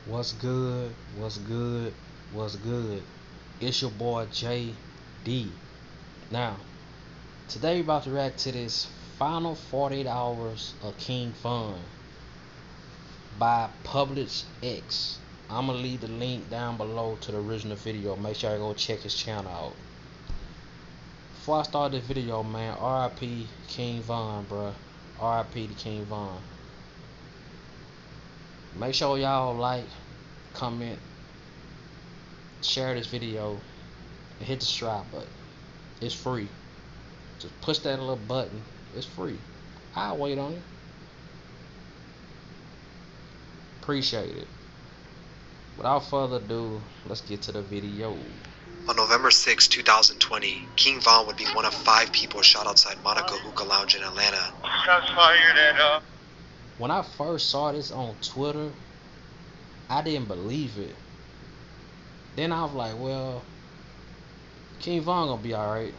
What's good? What's good? What's good? It's your boy JD. Now, today we about to react to this final 48 hours of King Von by Publix X. I'm gonna leave the link down below to the original video. Make sure you go check his channel out. Before I start this video, man, RIP King Von, bruh. RIP to King Von. Make sure y'all like, comment, share this video, and hit the subscribe button. It's free. Just push that little button. It's free. I'll wait on it. Appreciate it. Without further ado, let's get to the video. On November 6, 2020, King Von would be one of 5 people shot outside Monaco Hookah Lounge in Atlanta. Shots fired at When I first saw this on Twitter, I didn't believe it. Then I was like, well, King Von gonna be alright.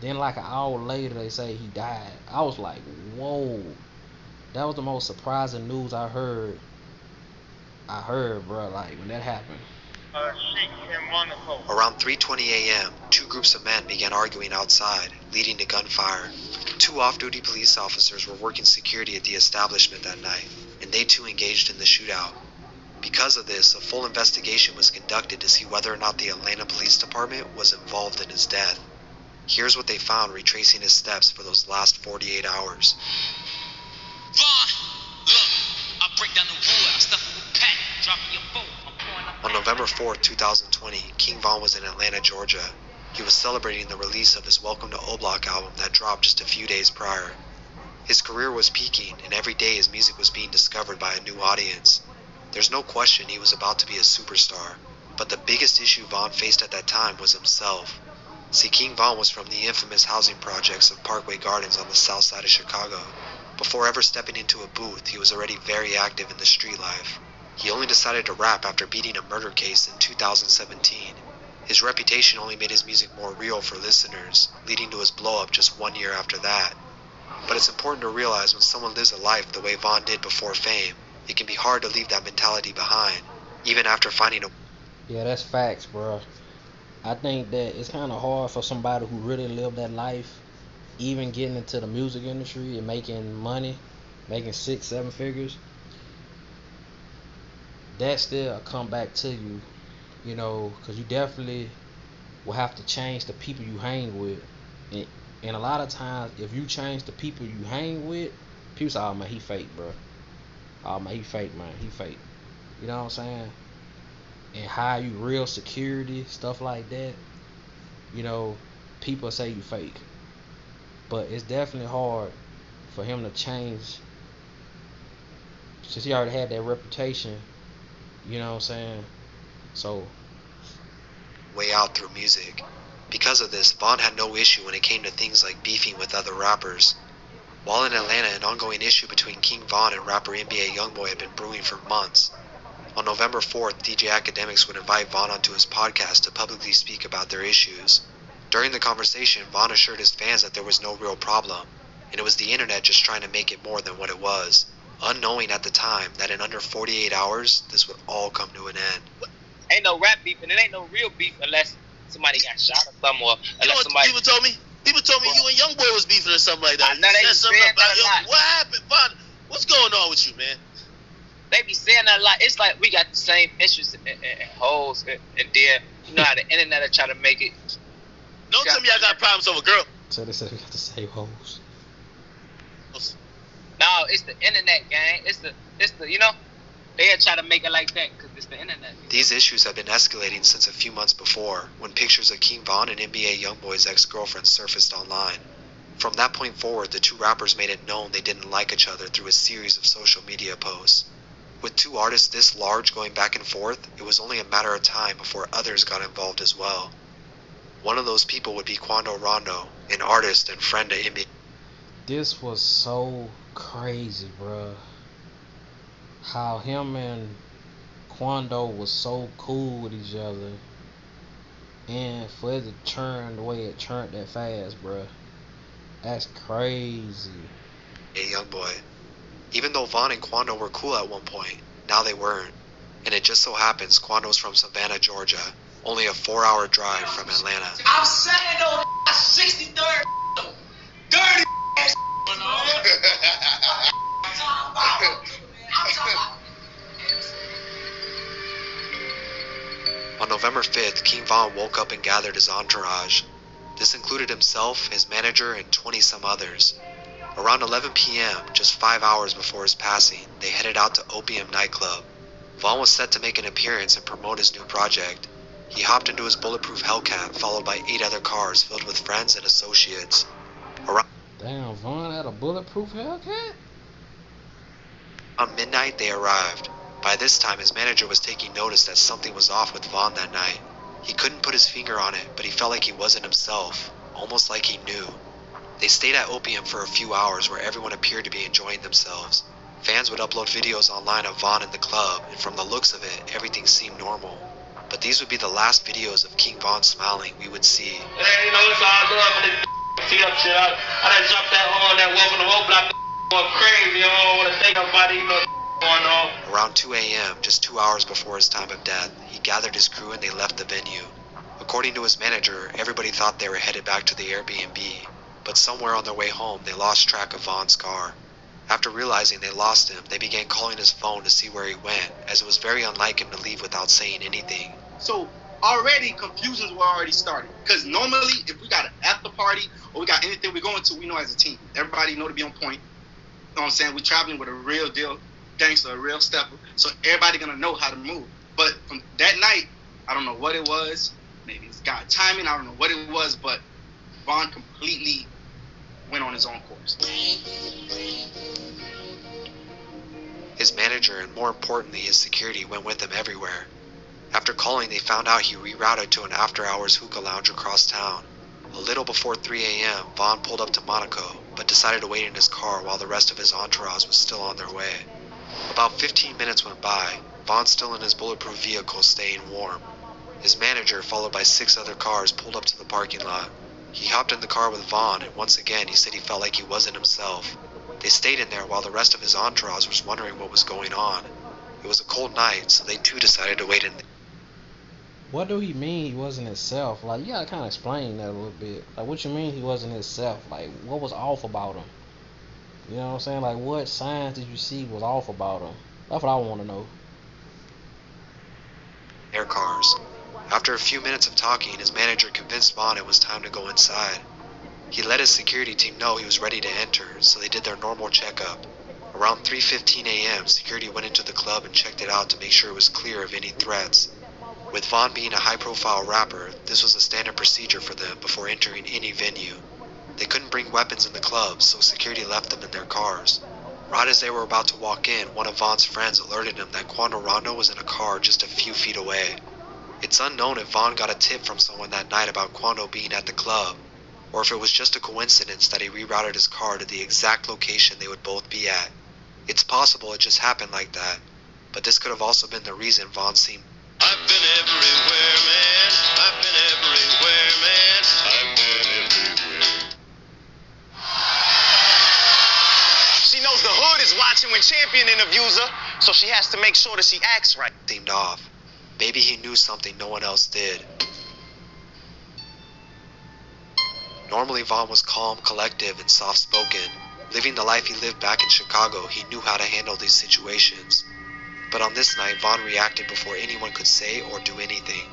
Then like an hour later they say he died. I was like, whoa. That was the most surprising news I heard, bro, like when that happened. Sheik in Monaco. Around 3:20 a.m., 2 groups of men began arguing outside, leading to gunfire. 2 off-duty police officers were working security at the establishment that night, and they too engaged in the shootout. Because of this, a full investigation was conducted to see whether or not the Atlanta Police Department was involved in his death. Here's what they found retracing his steps for those last 48 hours. Von, look, I break down the wood, I stuff it with Pat, dropping your phone, I'm pouring up. On November 4th, 2020, King Von was in Atlanta, Georgia. He was celebrating the release of his Welcome to O-Block album that dropped just a few days prior. His career was peaking, and every day his music was being discovered by a new audience. There's no question he was about to be a superstar, but the biggest issue Von faced at that time was himself. See, King Von was from the infamous housing projects of Parkway Gardens on the south side of Chicago. Before ever stepping into a booth, he was already very active in the street life. He only decided to rap after beating a murder case in 2017. His reputation only made his music more real for listeners, leading to his blow-up just 1 year after that. But it's important to realize when someone lives a life the way Von did before fame, it can be hard to leave that mentality behind, even after finding a... Yeah, that's facts, bro. I think that it's kind of hard for somebody who really lived that life, even getting into the music industry and making money, making 6, 7 figures. That still come back to you, you know, because you definitely will have to change the people you hang with. And a lot of times, if you change the people you hang with, people say, oh man, he fake, bro. Oh man, he fake, man. He fake. You know what I'm saying? And hire you real security, stuff like that. You know, people say you fake. But it's definitely hard for him to change, since he already had that reputation. You know what I'm saying? So, way out through music. Because of this, Von had no issue when it came to things like beefing with other rappers. While in Atlanta, an ongoing issue between King Von and rapper NBA Youngboy had been brewing for months. On November 4th, DJ Academics would invite Von onto his podcast to publicly speak about their issues. During the conversation, Von assured his fans that there was no real problem, and it was the internet just trying to make it more than what it was, unknowing at the time that in under 48 hours, this would all come to an end. Ain't no rap beef, and it ain't no real beef unless somebody got shot or something, or You know unless what somebody... people told me? People told me you and Youngboy was beefing or something like that. I know they You said something said about that a lot. What happened, Von? What's going on with you, man? They be saying that a lot. It's like we got the same issues and holes, and then you know how the internet will try to make it. Don't tell me I got problems over girl. so they said we got the same hoes. No, it's the internet, gang. It's the you know, they'll try to make it like that because it's the internet. These issues have been escalating since a few months before, when pictures of King Von and NBA Youngboy's ex-girlfriend surfaced online. From that point forward, the two rappers made it known they didn't like each other through a series of social media posts. With 2 artists this large going back and forth, it was only a matter of time before others got involved as well. One of those people would be Quando Rondo, an artist and friend of NBA. This was so crazy, bro. How him and Quando was so cool with each other, and for it to turn the way it turned that fast, bro. That's crazy. Youngboy. Even though Von and Quando were cool at one point, now they weren't. And it just so happens Quando's from Savannah, Georgia, only a 4-hour drive from Atlanta. I'm saying though, 63rd, dirty ass. I'm talking about. On November 5th, King Von woke up and gathered his entourage. This included himself, his manager, and 20-some others. Around 11 p.m., just 5 hours before his passing, they headed out to Opium nightclub. Von was set to make an appearance and promote his new project. He hopped into his bulletproof Hellcat, followed by 8 other cars filled with friends and associates. Damn, Von had a bulletproof Hellcat? Around midnight, they arrived. By this time, his manager was taking notice that something was off with Von that night. He couldn't put his finger on it, but he felt like he wasn't himself, almost like he knew. They stayed at Opium for a few hours where everyone appeared to be enjoying themselves. Fans would upload videos online of Von in the club, and from the looks of it, everything seemed normal. But these would be the last videos of King Von smiling we would see. Hey, you know, it's all love for this tee up shit. I done jumped that hole, that welcome to whole block going crazy. I don't want to think about it, you know, going on. Around 2 a.m., just 2 hours before his time of death, he gathered his crew and they left the venue. According to his manager, everybody thought they were headed back to the Airbnb, but somewhere on their way home, they lost track of Von's car. After realizing they lost him, they began calling his phone to see where he went, as it was very unlike him to leave without saying anything. So already confusions were already started. Because normally, if we got an after party or we got anything we're going to, we know as a team. Everybody know to be on point. You know what I'm saying? We're traveling with a real deal gangster, a real stepper. So everybody gonna know how to move. But from that night, I don't know what it was. Maybe it's God timing. I don't know what it was, but Von completely went on his own course. His manager and more importantly his security went with him everywhere. After calling, they found out he rerouted to an after-hours hookah lounge across town. A little before 3 a.m., Von pulled up to Monaco, but decided to wait in his car while the rest of his entourage was still on their way. About 15 minutes went by, Von still in his bulletproof vehicle staying warm. His manager, followed by 6 other cars, pulled up to the parking lot. He hopped in the car with Von, and once again he said he felt like he wasn't himself. They stayed in there while the rest of his entourage was wondering what was going on. It was a cold night, so they too decided to wait in there. What do he mean he wasn't himself? Like, you gotta kind of explain that a little bit. Like, what you mean he wasn't himself? Like, what was off about him? You know what I'm saying? Like, what signs did you see was off about him? That's what I want to know. Their cars. After a few minutes of talking, his manager convinced Von it was time to go inside. He let his security team know he was ready to enter, so they did their normal checkup. Around 3:15 a.m., security went into the club and checked it out to make sure it was clear of any threats. With Von being a high-profile rapper, this was a standard procedure for them before entering any venue. They couldn't bring weapons in the club, so security left them in their cars. Right as they were about to walk in, one of Von's friends alerted him that Quando Rondo was in a car just a few feet away. It's unknown if Von got a tip from someone that night about Quando being at the club, or if it was just a coincidence that he rerouted his car to the exact location they would both be at. It's possible it just happened like that, but this could have also been the reason Von seemed. I've been everywhere, man. I've been everywhere, man. I've been everywhere. She knows the hood is watching when Champion interviews her, so she has to make sure that she acts right. Seemed off. Maybe he knew something no one else did. Normally Von was calm, collective, and soft-spoken. Living the life he lived back in Chicago, he knew how to handle these situations. But on this night, Von reacted before anyone could say or do anything.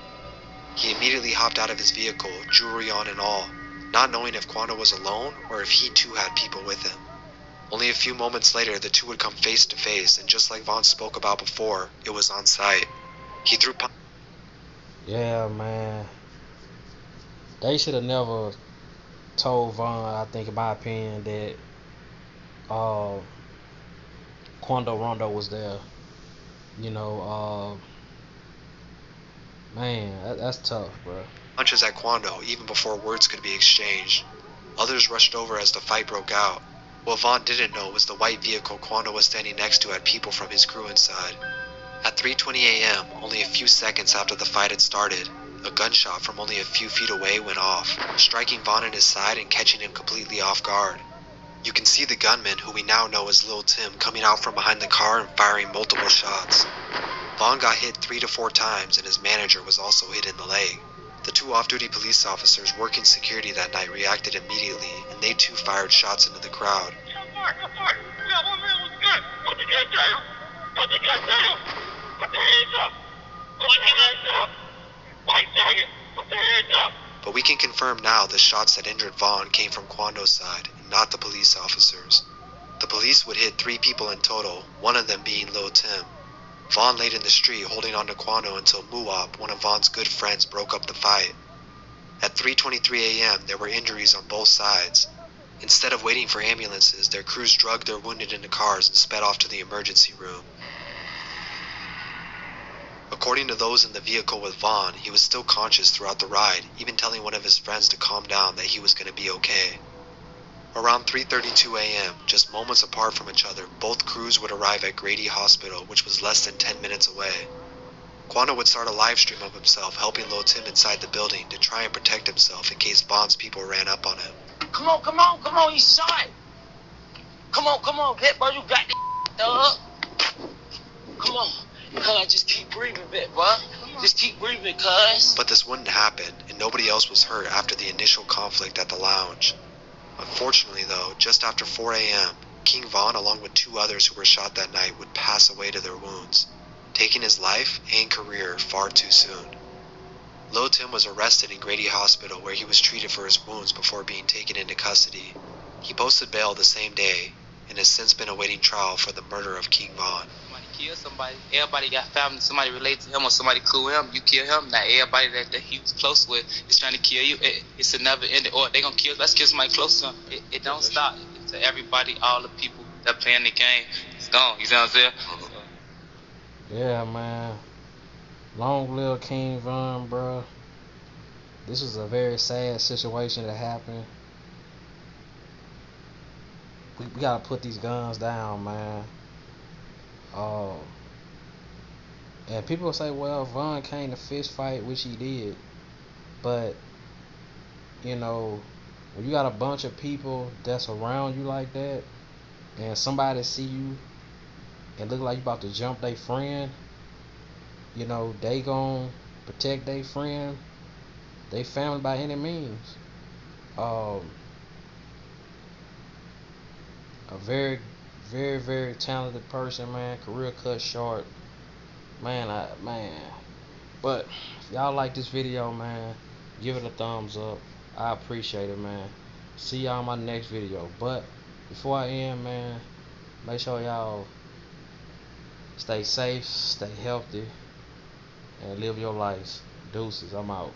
He immediately hopped out of his vehicle, jewelry on and all, not knowing if Quando was alone or if he too had people with him. Only a few moments later, the two would come face to face, and just like Von spoke about before, it was on sight. He threw Yeah, man. They should have never told Von, I think in my opinion, that Quando Rondo was there. You know, man, that's tough, bro. punches at Quando even before words could be exchanged. Others rushed over as the fight broke out. What Von didn't know was the white vehicle Quando was standing next to had people from his crew inside. At 3:20 a.m., only a few seconds after the fight had started, a gunshot from only a few feet away went off, striking Von in his side and catching him completely off guard. You can see the gunman, who we now know as Lil Tim, coming out from behind the car and firing multiple shots. Vaughn got hit 3 to 4 times and his manager was also hit in the leg. The 2 off-duty police officers working security that night reacted immediately, and they too fired shots into the crowd. But we can confirm now the shots that injured Vaughn came from Quando's side, and not the police officers. The police would hit 3 people in total, one of them being Lil Tim. Vaughn laid in the street holding on to Quando until Muwop, one of Vaughn's good friends, broke up the fight. At 3:23 a.m., there were injuries on both sides. Instead of waiting for ambulances, their crews drugged their wounded into cars and sped off to the emergency room. According to those in the vehicle with Vaughn, he was still conscious throughout the ride, even telling one of his friends to calm down that he was going to be okay. Around 3:32 a.m., just moments apart from each other, both crews would arrive at Grady Hospital, which was less than 10 minutes away. Quando would start a live stream of himself helping Lil Tim inside the building to try and protect himself in case Vaughn's people ran up on him. Come on, he's shot. Come on, Bit, bro, you got this, dog. Come on, cuz, just keep breathing, Bit, bro. Just keep breathing, cuz. But this wouldn't happen, and nobody else was hurt after the initial conflict at the lounge. Unfortunately, though, just after 4 a.m., King Vaughn, along with 2 others who were shot that night, would pass away to their wounds, taking his life and career far too soon. Lil Tim was arrested in Grady Hospital where he was treated for his wounds before being taken into custody. He posted bail the same day and has since been awaiting trial for the murder of King Vaughn. Somebody kill somebody. Everybody got family. Somebody related to him or somebody cool with him. You kill him. Now everybody that he was close with is trying to kill you. It's a never ending. Or they gonna kill. Let's kill somebody close to him. It don't stop. To everybody, all the people that playing the game, it's gone. You see what I'm saying? Yeah, man. Long live King Von, bro. This was a very sad situation that happened. We gotta put these guns down, man. And people say, well, Von came to fist fight, which he did. But, you know, when you got a bunch of people that's around you like that, and somebody see you and look like you about to jump their friend, you know, they gon' protect their friend, they family by any means. A very, very, very talented person, man. Career cut short, man. But if y'all like this video, man, give it a thumbs up. I appreciate it, man. See y'all in my next video. But before I end, man, make sure y'all stay safe, stay healthy, and live your life. Deuces, I'm out.